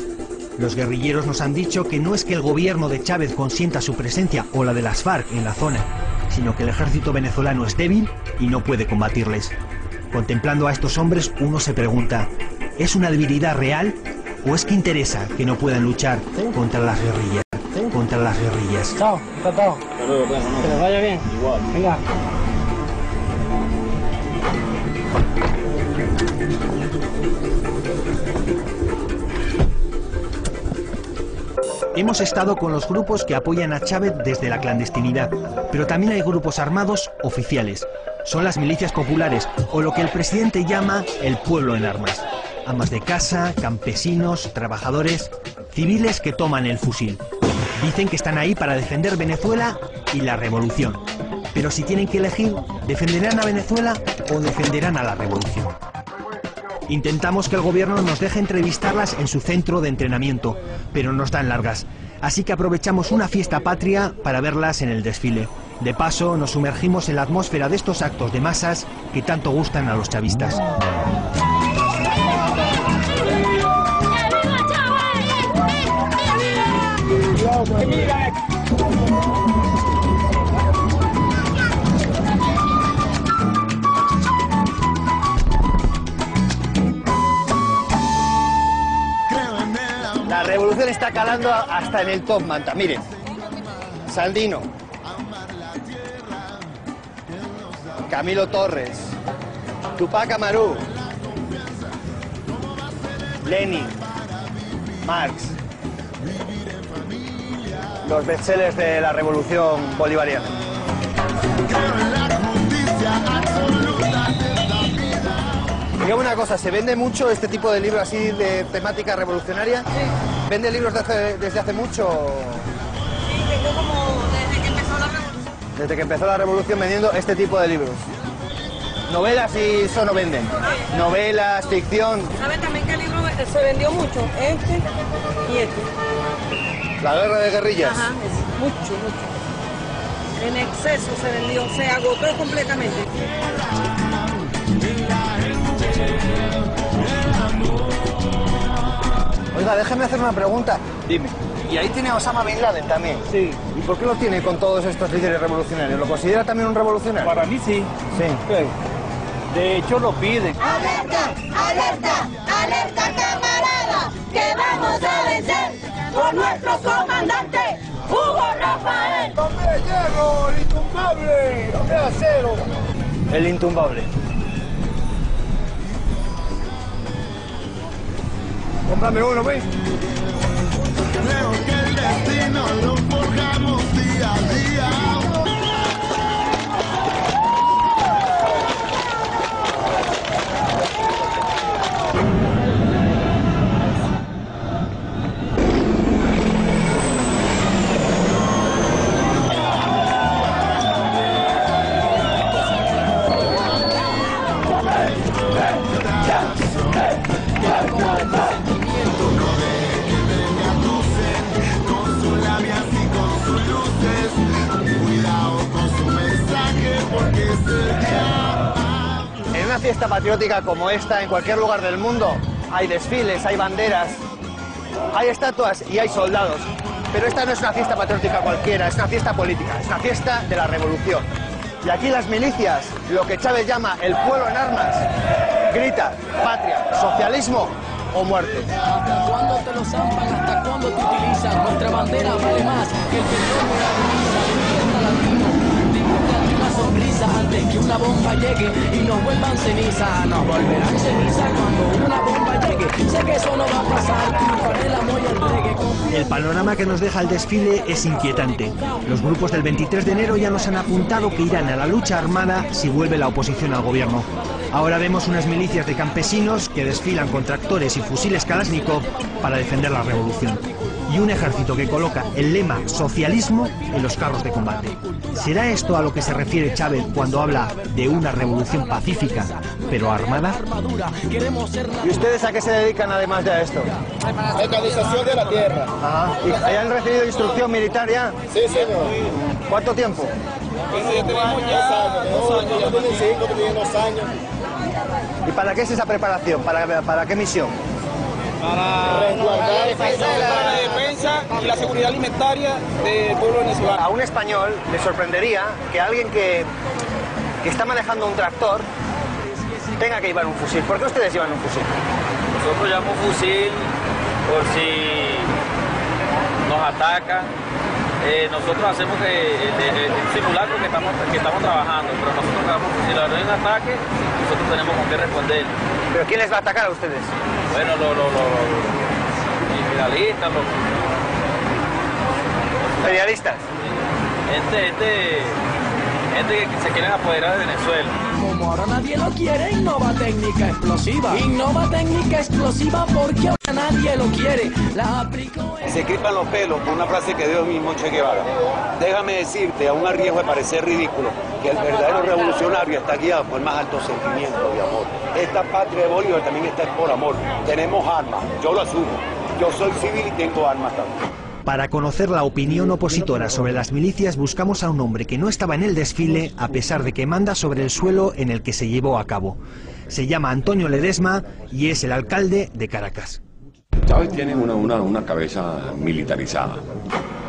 Los guerrilleros nos han dicho que no es que el gobierno de Chávez consienta su presencia o la de las FARC en la zona, sino que el ejército venezolano es débil y no puede combatirles. Contemplando a estos hombres, uno se pregunta, ¿es una debilidad real o es que interesa que no puedan luchar contra las guerrillas? Contra las guerrillas.
Chao, encantado. Que les vaya bien.
Igual.
Venga.
Hemos estado con los grupos que apoyan a Chávez desde la clandestinidad, pero también hay grupos armados oficiales. Son las milicias populares o lo que el presidente llama el pueblo en armas. Amas de casa, campesinos, trabajadores, civiles que toman el fusil. Dicen que están ahí para defender Venezuela y la revolución. Pero si tienen que elegir, ¿defenderán a Venezuela o defenderán a la revolución? Intentamos que el gobierno nos deje entrevistarlas en su centro de entrenamiento, pero nos dan largas. Así que aprovechamos una fiesta patria para verlas en el desfile. De paso, nos sumergimos en la atmósfera de estos actos de masas que tanto gustan a los chavistas.
La revolución está calando hasta en el top manta. Miren, Sandino, Camilo Torres, Tupac Amaru, Lenin, Marx, los bestsellers de la revolución bolivariana. Dígame una cosa, ¿se vende mucho este tipo de libros así de temática revolucionaria? Sí. ¿Vende libros desde hace mucho?
Sí, tengo como desde que empezó la revolución.
Desde que empezó la revolución vendiendo este tipo de libros. ¿Novelas y eso no venden? Sí. ¿Novelas, ficción?
¿Saben también qué libro se vendió mucho? Este y este.
¿La guerra de guerrillas?
Ajá, es mucho, mucho. En exceso se vendió, se agotó completamente.
Oiga, déjeme hacer una pregunta.
Dime.
Y ahí tiene a Osama Bin Laden también.
Sí.
¿Y por qué lo tiene con todos estos líderes revolucionarios? ¿Lo considera también un revolucionario?
Para mí sí.
Sí.
De hecho lo piden.
¡Alerta! ¡Alerta! ¡Alerta, camarada! ¡Que vamos a vencer con nuestro comandante Hugo Rafael!
¡Hombre, llego!
acero.
El intumbable. Cómprame uno, pues.
Creo que el destino lo forjamos día a día.
En una fiesta patriótica como esta, en cualquier lugar del mundo, hay desfiles, hay banderas, hay estatuas y hay soldados. Pero esta no es una fiesta patriótica cualquiera, es una fiesta política, es una fiesta de la revolución. Y aquí las milicias, lo que Chávez llama el pueblo en armas, grita patria, socialismo o muerte.
¿Hasta cuándo te lo zampan? ¿Hasta cuándo te utilizan? Nuestra bandera vale más que el petróleo y la divisa. Fiesta latino, dibújate una sonrisa antes que una bomba llegue y nos vuelvan ceniza. Nos volverán ceniza cuando una bomba llegue. Sé que eso no va a pasar, triunfará el amor y el reggae.
El panorama que nos deja el desfile es inquietante. Los grupos del 23 de enero ya nos han apuntado que irán a la lucha armada si vuelve la oposición al gobierno. Ahora vemos unas milicias de campesinos que desfilan con tractores y fusiles Kalashnikov para defender la revolución. Y un ejército que coloca el lema socialismo en los carros de combate. ¿Será esto a lo que se refiere Chávez cuando habla de una revolución pacífica, pero armada?
¿Y ustedes a qué se dedican además de a esto?
Mecanización de la tierra.
Ajá. ¿Y han recibido instrucción militar ya?
Sí, señor.
¿Cuánto tiempo?
Ya tenemos ya 2 años, ya tienen 5, tienen 2 años.
¿Y para qué es esa preparación? ¿Para qué misión?
Para resguardar la defensa y la seguridad alimentaria del pueblo venezolano.
A un español le sorprendería que alguien que está manejando un tractor tenga que llevar un fusil. ¿Por qué ustedes llevan un fusil?
Nosotros llevamos fusil por si nos atacan. Nosotros hacemos el simulacro que estamos trabajando, pero nosotros llevamos fusil. Si hay un ataque, nosotros tenemos con qué responder.
¿Pero quién les va a atacar a ustedes?
Bueno, los imperialistas, los
¿Imperialistas?
Gente que se quieren apoderar de Venezuela.
Como ahora nadie lo quiere, innova técnica explosiva. Innova técnica explosiva porque ahora nadie lo quiere. La aplico.
Se cripan los pelos con una frase que dio mismo Che Guevara. Déjame decirte, a un riesgo de parecer ridículo, que el verdadero revolucionario está guiado por el más alto sentimiento de amor. Esta patria de Bolívar también está por amor. Tenemos armas, yo lo asumo. Yo soy civil y tengo armas también.
Para conocer la opinión opositora sobre las milicias buscamos a un hombre que no estaba en el desfile a pesar de que manda sobre el suelo en el que se llevó a cabo. Se llama Antonio Ledesma y es el alcalde de Caracas.
Chávez tiene una cabeza militarizada,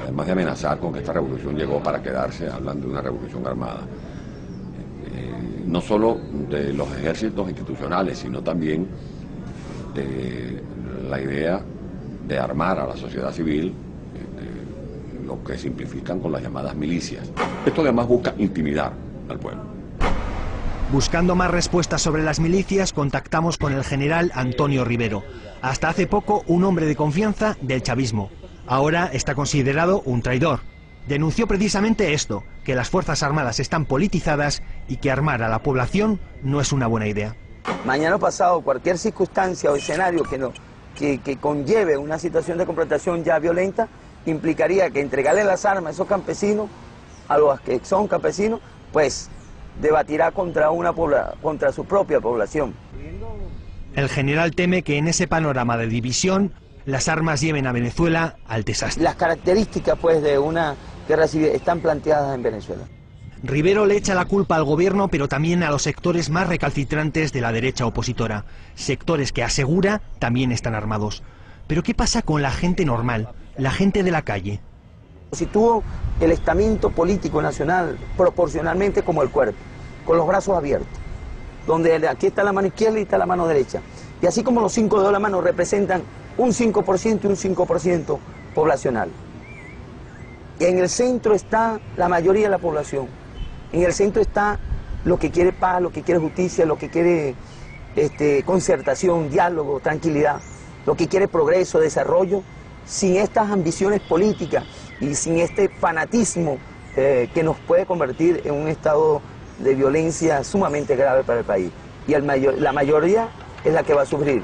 además de amenazar con que esta revolución llegó para quedarse, hablando de una revolución armada. No solo de los ejércitos institucionales, sino también de la idea de armar a la sociedad civil, lo que simplifican con las llamadas milicias. Esto además busca intimidar al pueblo.
Buscando más respuestas sobre las milicias, contactamos con el general Antonio Rivero, hasta hace poco un hombre de confianza del chavismo. Ahora está considerado un traidor. Denunció precisamente esto, que las Fuerzas Armadas están politizadas y que armar a la población no es una buena idea.
Mañana pasado, cualquier circunstancia o escenario que conlleve una situación de confrontación ya violenta, implicaría que entregarle las armas a esos campesinos, a los que son campesinos, pues debatirá contra su propia población.
El general teme que en ese panorama de división las armas lleven a Venezuela al desastre.
Las características pues de una guerra civil están planteadas en Venezuela.
Rivero le echa la culpa al gobierno, pero también a los sectores más recalcitrantes de la derecha opositora, sectores que asegura también están armados. Pero ¿qué pasa con la gente normal, la gente de la calle?
Situó el estamento político nacional proporcionalmente como el cuerpo, con los brazos abiertos, donde aquí está la mano izquierda y está la mano derecha. Y así como los 5 dedos de la mano representan un 5% y un 5% poblacional. Y en el centro está la mayoría de la población. En el centro está lo que quiere paz, lo que quiere justicia, lo que quiere concertación, diálogo, tranquilidad, lo que quiere progreso, desarrollo, sin estas ambiciones políticas y sin este fanatismo que nos puede convertir en un estado de violencia sumamente grave para el país. Y la mayoría es la que va a sufrir.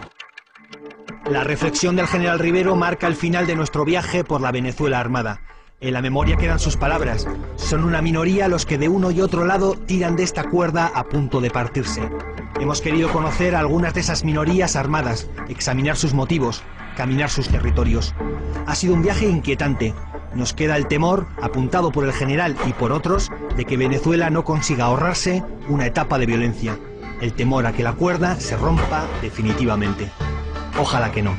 La reflexión del general Rivero marca el final de nuestro viaje por la Venezuela armada. En la memoria quedan sus palabras. Son una minoría los que de uno y otro lado tiran de esta cuerda a punto de partirse. Hemos querido conocer a algunas de esas minorías armadas, examinar sus motivos, caminar sus territorios. Ha sido un viaje inquietante. Nos queda el temor, apuntado por el general y por otros, de que Venezuela no consiga ahorrarse una etapa de violencia. El temor a que la cuerda se rompa definitivamente. Ojalá que no.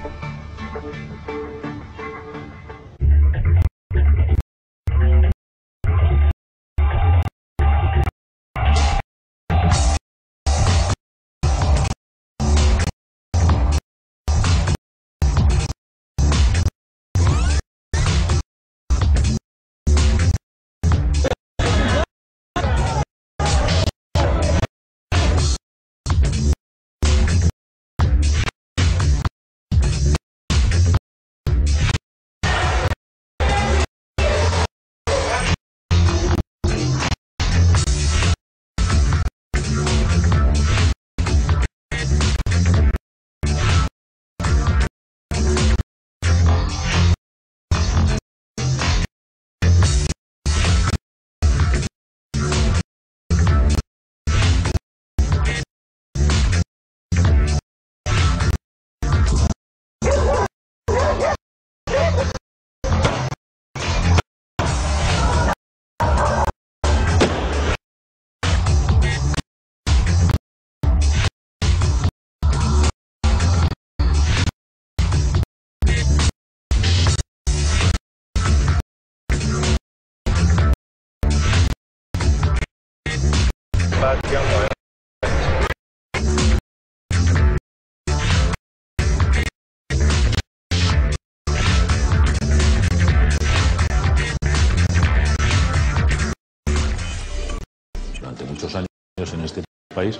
Durante muchos años en este país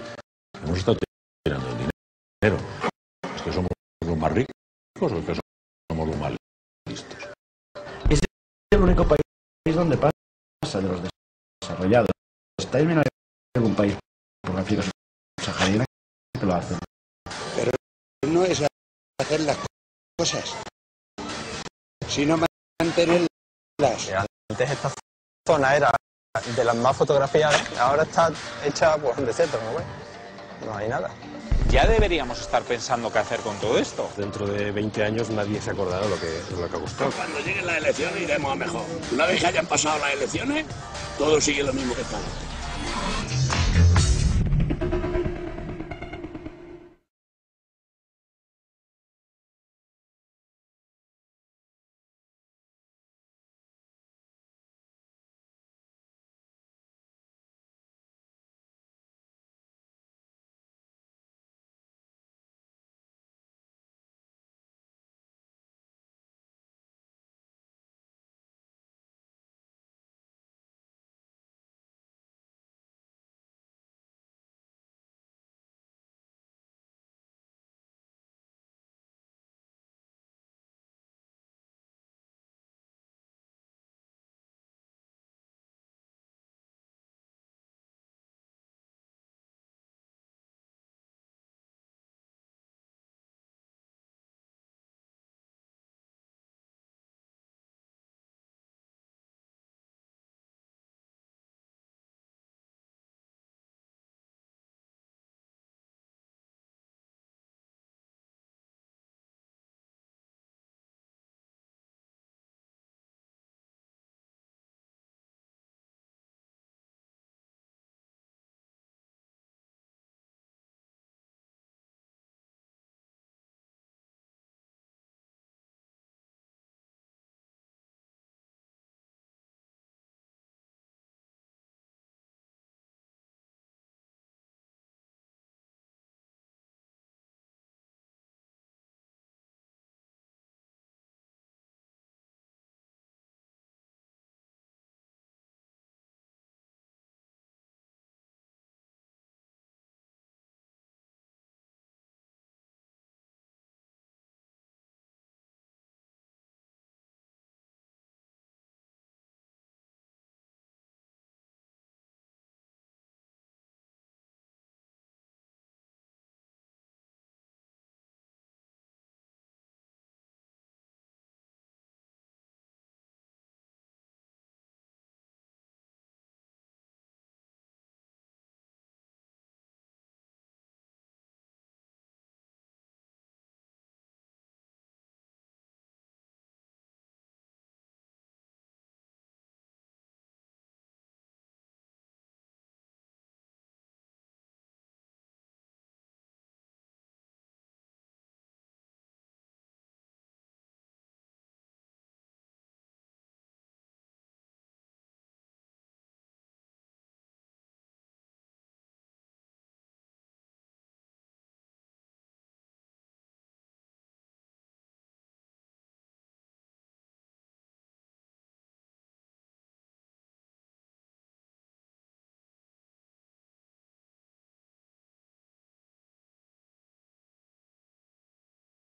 hemos estado tirando el dinero. ¿Es que somos los más ricos o es que somos los más listos?
Es el único país donde pasa de los desarrollados. Está en algún país por la África subsahariana que lo hacen.
Pero no es hacer las cosas, sino mantenerlas.
Antes esta zona era de las más fotografiadas, ahora está hecha pues en desierto, ¿no? No hay nada.
Ya deberíamos estar pensando qué hacer con todo esto.
Dentro de 20 años nadie se acordará lo que ha costado.
Cuando lleguen las elecciones iremos a mejor. Una vez que hayan pasado las elecciones, todo sigue lo mismo que está.